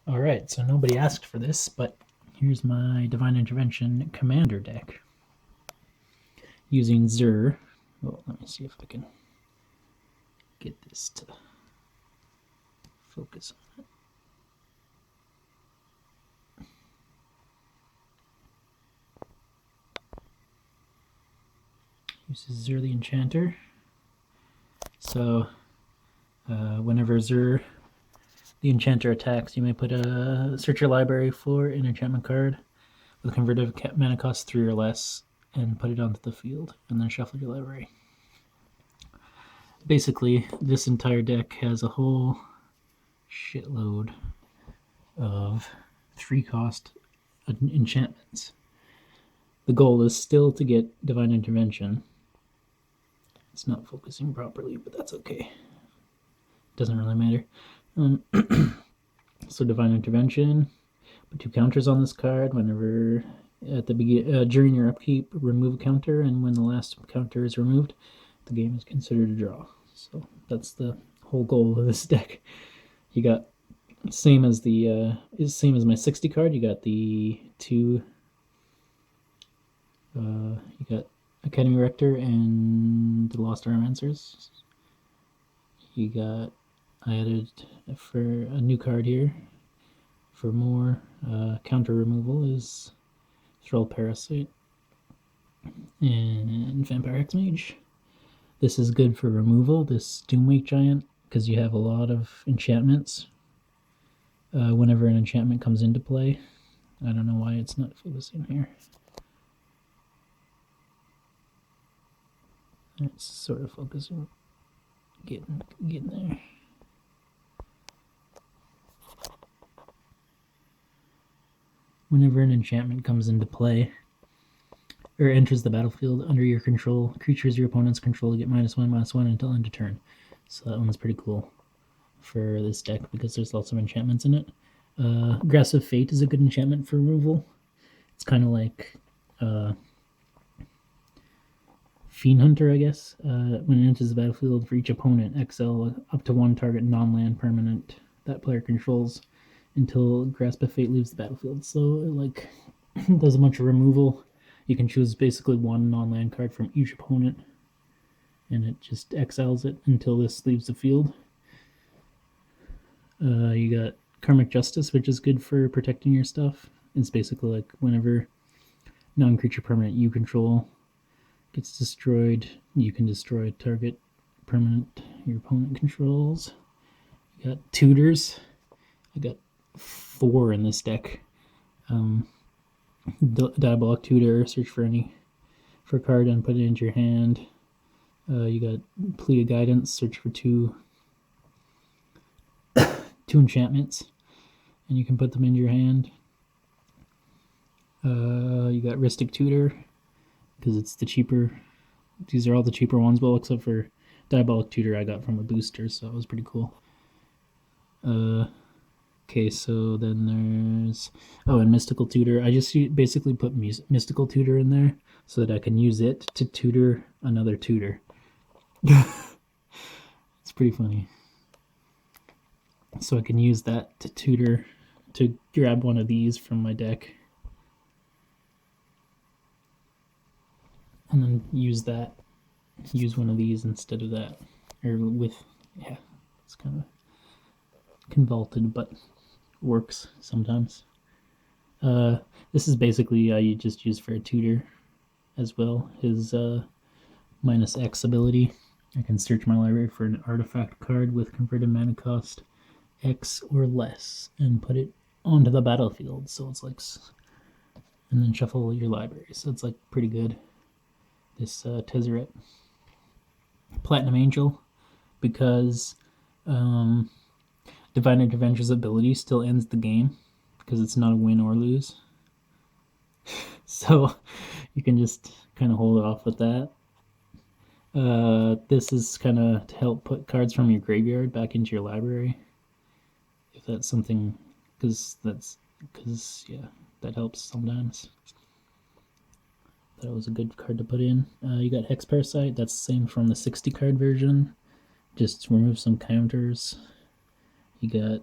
Alright, so nobody asked for this, but here's my Divine Intervention Commander deck. Using Zur. Well, let me see if I can get this to focus on it. Uses Zur the Enchanter. So, whenever Zur the Enchanter attacks, you may put search your library for an enchantment card with a converted mana cost 3 or less and put it onto the field, and then shuffle your library. Basically, this entire deck has a whole shitload of 3-cost enchantments. The goal is still to get Divine Intervention. It's not focusing properly, but that's okay. Doesn't really matter. So Divine Intervention, put 2 counters on this card. Whenever at the during your upkeep, remove a counter, and when the last counter is removed, the game is considered a draw. So that's the whole goal of this deck. You got same as my 60 card. You got the 2. You got Academy Rector and the Lost Auramancers. You got, I added for a new card here for more counter removal is Thrall Parasite and Vampire Hexmage. This is good for removal, this Doomwake Giant, because you have a lot of enchantments. Whenever an enchantment comes into play, I don't know why it's not focusing here. It's sort of focusing, getting there. Whenever an enchantment comes into play or enters the battlefield under your control, creatures your opponents control get -1/-1 until end of turn. So that one's pretty cool for this deck because there's lots of enchantments in it. Aggressive Fate is a good enchantment for removal. It's kind of like Fiend Hunter, I guess. When it enters the battlefield, for each opponent, exile up to 1 target non-land permanent that player controls until Grasp of Fate leaves the battlefield. So it like does a bunch of removal. You can choose basically 1 non-land card from each opponent, and it just exiles it until this leaves the field. You got Karmic Justice, which is good for protecting your stuff. It's basically like whenever non-creature permanent you control gets destroyed, you can destroy a target permanent your opponent controls. You got Tutors. I got 4 in this deck. Diabolic Tutor, search for a card and put it into your hand. You got Pleaded Guidance, search for 2 enchantments, and you can put them into your hand. You got Ristic Tutor, because it's the cheaper. These are all the cheaper ones, well, except for Diabolic Tutor I got from a booster, so it was pretty cool. Okay, so then there's... Oh, and Mystical Tutor. I just basically put Mystical Tutor in there so that I can use it to tutor another tutor. It's pretty funny. So I can use that to tutor, to grab one of these from my deck. And then use one of these instead of that. Or with, yeah, it's kind of convoluted, but works sometimes. This is basically you just use for a tutor as well. His -X ability. I can search my library for an artifact card with converted mana cost X or less and put it onto the battlefield. So it's like, and then shuffle your library. So it's like pretty good. This Tezzeret. Platinum Angel, because Divine Intervention's ability still ends the game because it's not a win or lose. So you can just kind of hold off with that. This is kind of to help put cards from your graveyard back into your library. If that's something, because yeah, that helps sometimes. That was a good card to put in. You got Hex Parasite. That's the same from the 60 card version. Just remove some counters. You got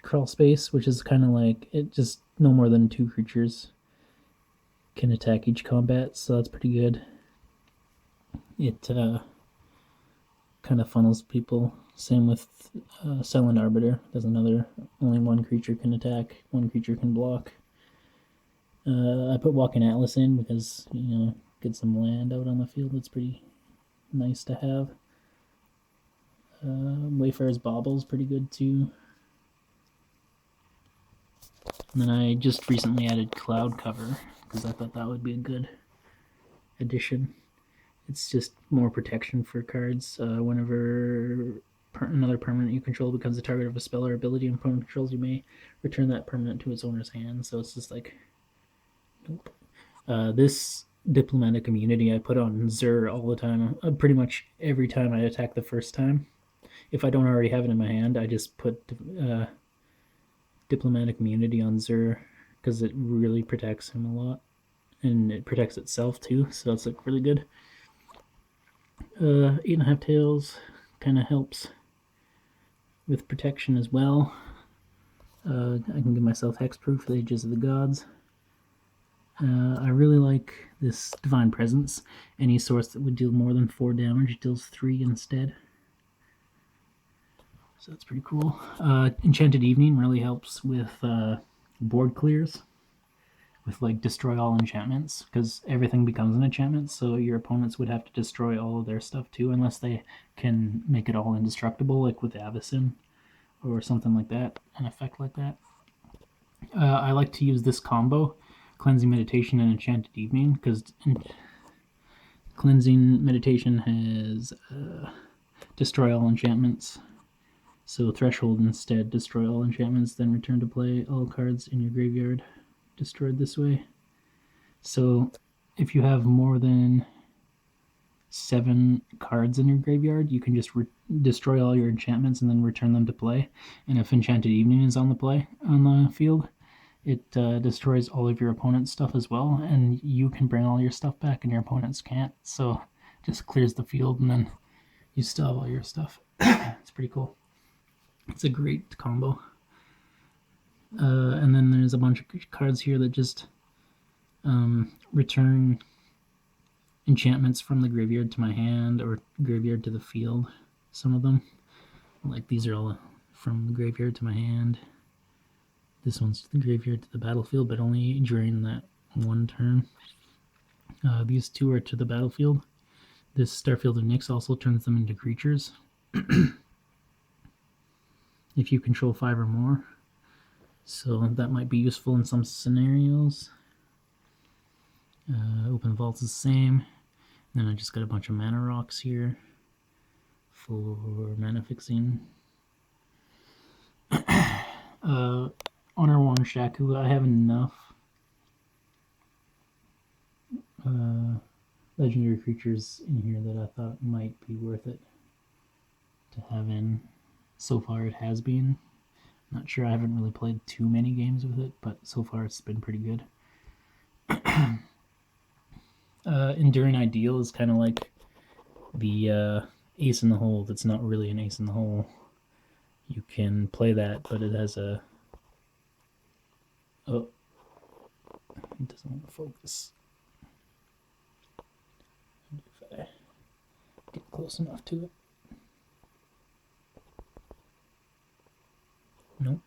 Crawlspace, which is kind of like it just no more than 2 creatures can attack each combat, so that's pretty good. It kind of funnels people. Same with Silent Arbiter. There's another, only 1 creature can attack, 1 creature can block. I put Walking Atlas in because, get some land out on the field. It's pretty nice to have. Wayfarer's Bauble is pretty good too. And then I just recently added Cloud Cover because I thought that would be a good addition. It's just more protection for cards. Whenever another permanent you control becomes the target of a spell or ability and opponent controls, you may return that permanent to its owner's hand. So it's just like, nope. This Diplomatic Immunity I put on Zur all the time. Pretty much every time I attack the first time. If I don't already have it in my hand, I just put Diplomatic Immunity on Zur because it really protects him a lot. And it protects itself too, so that's like really good. 8.5 Tails kind of helps with protection as well. I can give myself hexproof for the Aegis of the Gods. I really like this Divine Presence. Any source that would deal more than 4 damage deals 3 instead. So that's pretty cool. Enchanted Evening really helps with board clears. With like destroy all enchantments, because everything becomes an enchantment, so your opponents would have to destroy all of their stuff too, unless they can make it all indestructible, like with Avacyn or something like that, an effect like that. I like to use this combo, Cleansing Meditation and Enchanted Evening, because Cleansing Meditation has destroy all enchantments, so Threshold instead, destroy all enchantments, then return to play all cards in your graveyard destroyed this way. So if you have more than 7 cards in your graveyard, you can just destroy all your enchantments and then return them to play. And if Enchanted Evening is on the field, it destroys all of your opponent's stuff as well, and you can bring all your stuff back and your opponents can't. So it just clears the field and then you still have all your stuff. It's pretty cool. It's a great combo. And then there's a bunch of cards here that just return enchantments from the graveyard to my hand or graveyard to the field. Some of them, like these are all from the graveyard to my hand. This one's to the graveyard to the battlefield, but only during that one turn. These 2 are to the battlefield. This Starfield of Nyx also turns them into creatures. If you control 5 or more. So that might be useful in some scenarios. Open Vault's the same. Then I just got a bunch of mana rocks here for mana fixing. Honor Worn Shaku, I have enough legendary creatures in here that I thought might be worth it to have in. So far it has been. Not sure, I haven't really played too many games with it, but so far it's been pretty good. Enduring Ideal is kind of like the ace in the hole that's not really an ace in the hole. You can play that, but it has a... Oh, it doesn't want to focus. If I get close enough to it. Nope.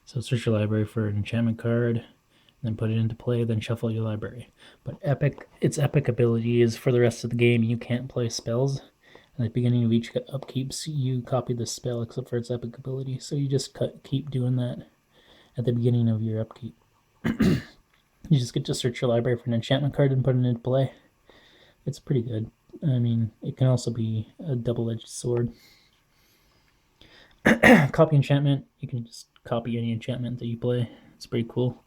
So search your library for an enchantment card, then put it into play, then shuffle your library. But its epic ability is for the rest of the game you can't play spells. At the beginning of each upkeeps, you copy the spell except for its epic ability. So you just keep doing that at the beginning of your upkeep. You just get to search your library for an enchantment card and put it into play. It's pretty good. I mean, it can also be a double-edged sword. Copy Enchantment, you can just copy any enchantment that you play. It's pretty cool.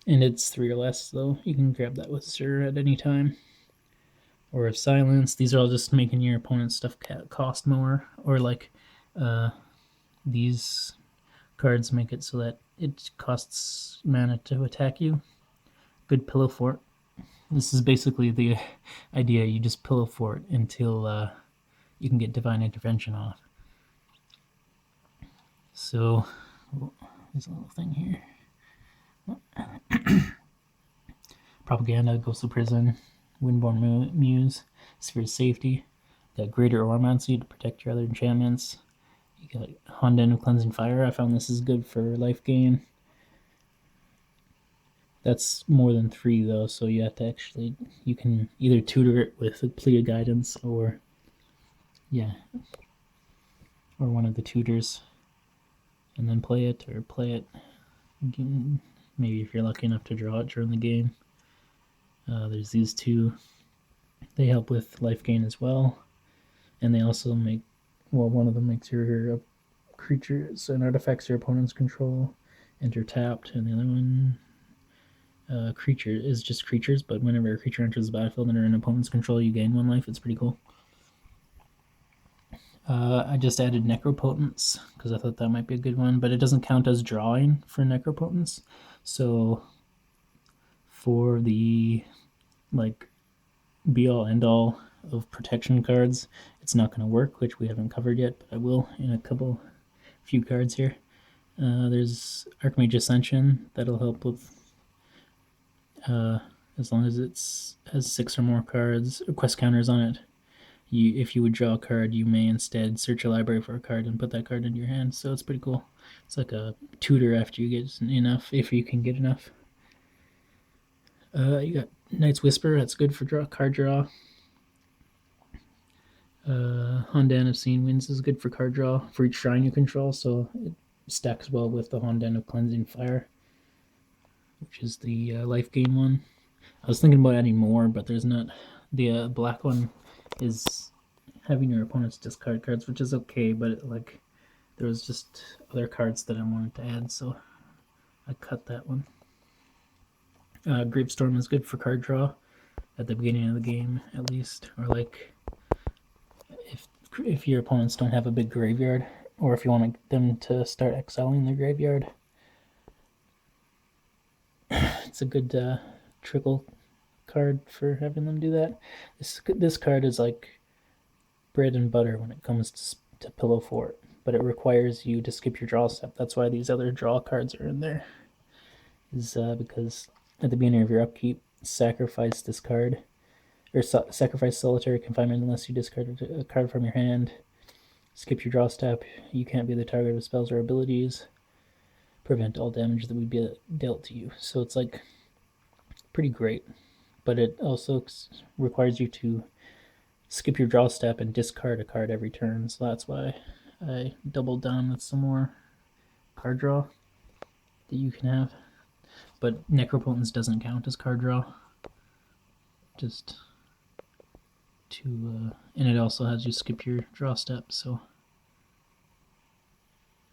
And it's 3 or less, though. You can grab that with Zur at any time. Or Silence. These are all just making your opponent's stuff cost more. Or like these cards make it so that it costs mana to attack you. Good Pillow Fort. This is basically the idea. You just Pillow Fort until you can get Divine Intervention off. So, there's a little thing here. Propaganda, Ghost of Prison, Windborne Muse, Sphere of Safety. Got Greater Auramancy to protect your other enchantments. You got Honden of Cleansing Fire. I found this is good for life gain. That's more than 3 though, so you have to actually, you can either tutor it with a Plea of Guidance or, yeah, or one of the tutors, and then play it, or play it, maybe if you're lucky enough to draw it during the game. There's these 2. They help with life gain as well, and they also make, well, one of them makes your creatures and artifacts your opponents control enter tapped, and the other one, creature, is just creatures, but whenever a creature enters the battlefield under an opponent's control, you gain 1 life. It's pretty cool. I just added Necropotence because I thought that might be a good one, but it doesn't count as drawing for Necropotence. So for the like be-all end-all of protection cards, it's not going to work, which we haven't covered yet, but I will in a few cards here. There's Archmage Ascension. That'll help with as long as it has 6 or more cards, quest counters on it. If you would draw a card, you may instead search your library for a card and put that card into your hand. So it's pretty cool. It's like a tutor after you get enough, if you can get enough. You got Knight's Whisper. That's good for card draw. Honden of Seeing Winds is good for card draw for each shrine you control, so it stacks well with the Honden of Cleansing Fire, which is the life gain one. I was thinking about adding more, but there's not. The black one is having your opponents discard cards, which is okay, but there was just other cards that I wanted to add, so I cut that one. Gravestorm is good for card draw at the beginning of the game, at least, or if your opponents don't have a big graveyard, or if you want them to start exiling their graveyard. It's a good trickle card for having them do that. This card is like bread and butter when it comes to Pillow Fort, but it requires you to skip your draw step. That's why these other draw cards are in there, is because at the beginning of your upkeep, sacrifice this card, or sacrifice Solitary Confinement unless you discard a card from your hand. Skip your draw step. You can't be the target of spells or abilities. Prevent all damage that would be dealt to you. So it's like pretty great, but it also requires you to skip your draw step and discard a card every turn. So that's why I doubled down with some more card draw that you can have. But Necropotence doesn't count as card draw. Just to, and it also has you skip your draw step, so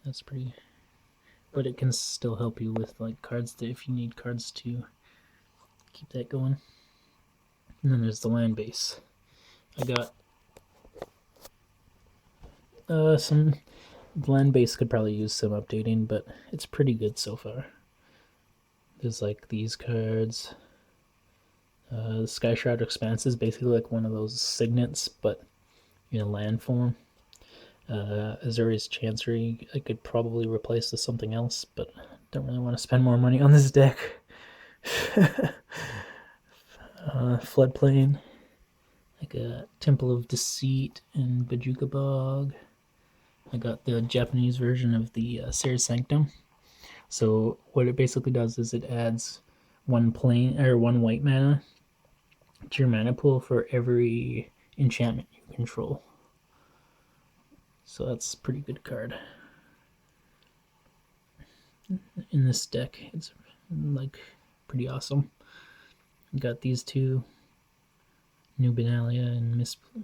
that's pretty. But it can still help you with cards that if you need cards to keep that going. And then there's the land base. I got some land base could probably use some updating, but it's pretty good so far. There's these cards. The Sky Shroud Expanse is basically like one of those signets, but in land form. Azorius Chancery, I could probably replace with something else, but don't really want to spend more money on this deck. Floodplain, like a Temple of Deceit and Bojuka Bog. I got the Japanese version of the Arcane Sanctum. So what it basically does is it adds 1 white mana to your mana pool for every enchantment you control. So that's a pretty good card. In this deck, it's pretty awesome. Got these 2, New Benalia and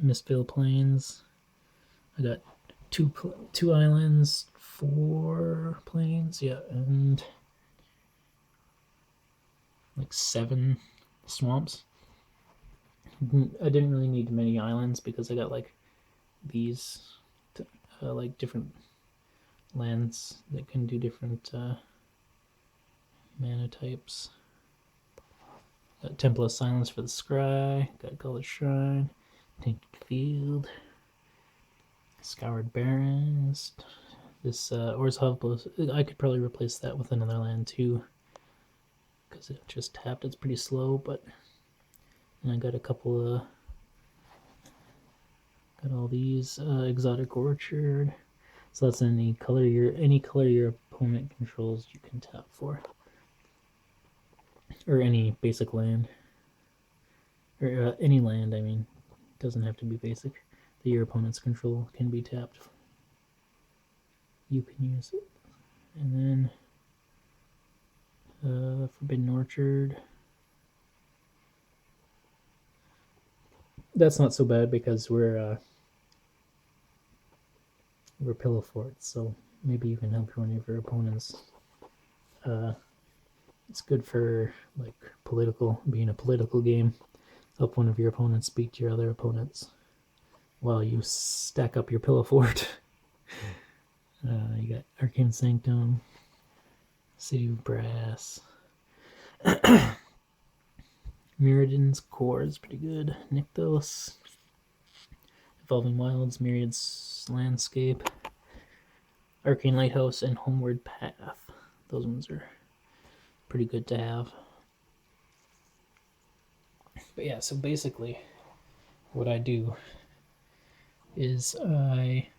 Mistveil Plains. I got two islands, 4 plains, yeah, and 7 swamps. I didn't really need many islands because I got these different lands that can do different mana types. Got Temple of Silence for the Scry, got Godless Shrine, Tainted Field, Scoured Barrens, This Or's Hovlos, I could probably replace that with another land too, because it just tapped. It's pretty slow, but and I got a couple of got all these Exotic Orchard. So that's any color your opponent controls you can tap for, or any basic land, or any land. I mean, it doesn't have to be basic. That your opponent's control can be tapped. You can use it, and then Forbidden Orchard. That's not so bad because we're Pillow Forts, so maybe you can help one of your opponents. It's good for like being a political game. Help one of your opponents speak to your other opponents while you stack up your Pillow Fort. You got Arcane Sanctum, City of Brass, Mirrodin's Core is pretty good. Nykthos, Evolving Wilds, Myriad's Landscape, Arcane Lighthouse, and Homeward Path. Those ones are pretty good to have. But yeah, so basically what I do is I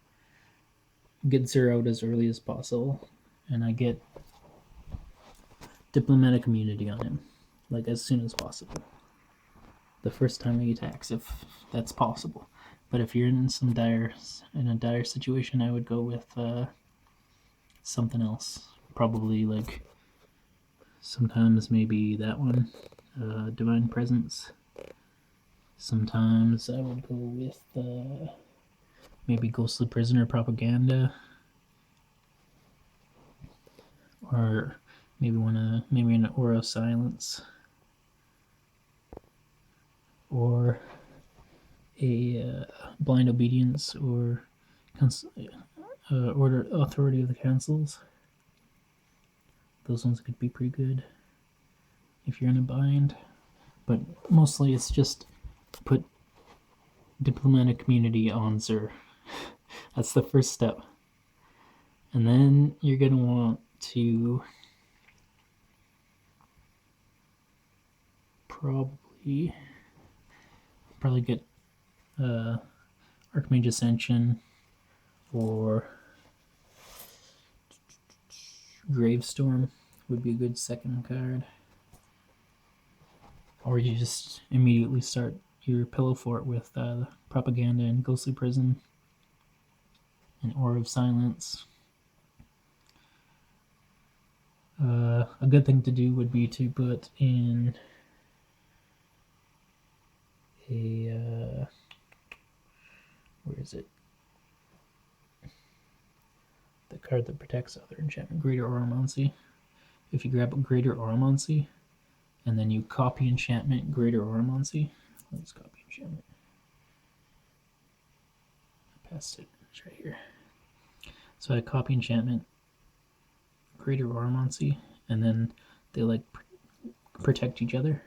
get Xur out as early as possible, and I get Diplomatic Immunity on him, like as soon as possible. The first time he attacks, if that's possible. But if you're in a dire situation, I would go with something else. Probably like sometimes maybe that one, Divine Presence. Sometimes I would go with maybe Ghostly Prisoner Propaganda, or maybe an Aura of Silence, or a Blind Obedience, or Order Authority of the Consuls. Those ones could be pretty good if you're in a bind, but mostly it's just put Diplomatic Immunity on Xur. That's the first step. And then you're going to want to probably get Archmage Ascension or Gravestorm would be a good second card. Or you just immediately start your Pillow Fort with Propaganda and Ghostly Prison and Aura of Silence. A good thing to do would be to put in a where is it? The card that protects other enchantment, Greater Auramancy. If you grab Greater Auramancy and then you copy enchantment Greater Auramancy, let's copy enchantment. I passed it. It's right here. So I copy enchantment Greater Auramancy, and then they like protect each other.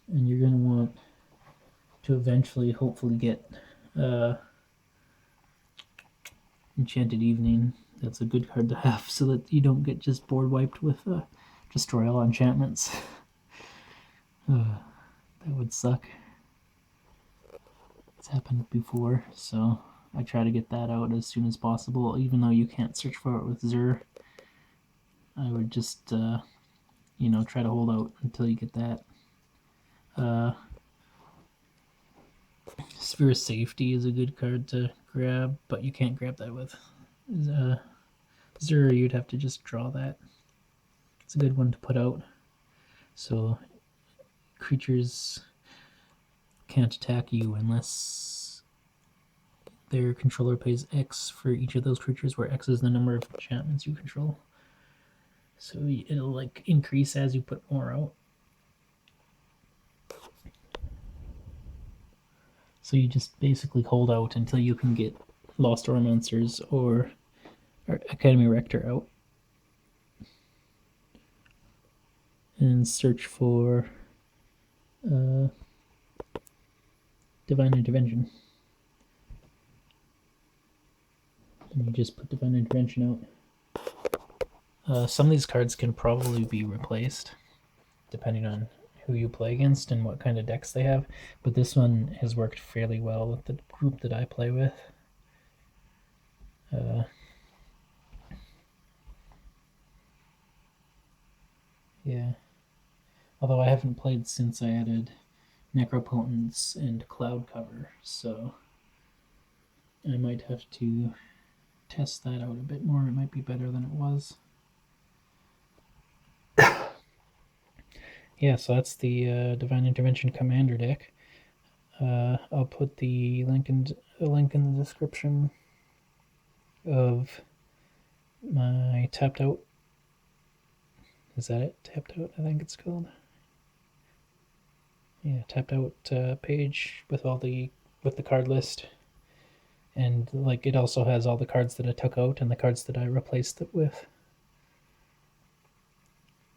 And you're going to want to eventually, hopefully, get Enchanted Evening. That's a good card to have so that you don't get just board wiped with Destroy All Enchantments. That would suck. It's happened before, so I try to get that out as soon as possible. Even though you can't search for it with Xur, I would just, try to hold out until you get that. Sphere of Safety is a good card to grab, but you can't grab that with Xur. You'd have to just draw that. It's a good one to put out, so creatures can't attack you unless their controller pays X for each of those creatures, where X is the number of enchantments you control. So it'll like increase as you put more out. So you just basically hold out until you can get Lost Auramancers or Academy Rector out. And search for Divine Intervention. And you just put Divine Intervention out. Some of these cards can probably be replaced, depending on who you play against and what kind of decks they have. But this one has worked fairly well with the group that I play with. Yeah. Although I haven't played since I added Necropotence and Cloud Cover, so I might have to test that out a bit more. It might be better than it was. Yeah, so that's the Divine Intervention Commander deck. I'll put the link in the description of my tapped out. Is that it? Tapped out, I think it's called. Yeah, tapped out page with the card list, and like it also has all the cards that I took out and the cards that I replaced it with.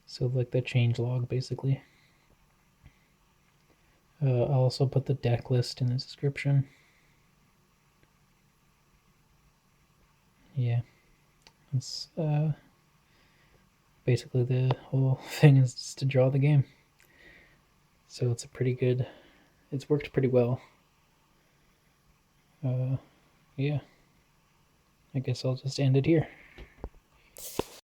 So like the change log basically. I'll also put the deck list in the description. Yeah, it's basically the whole thing is just to draw the game. So it's a pretty good. It's worked pretty well. Yeah. I guess I'll just end it here.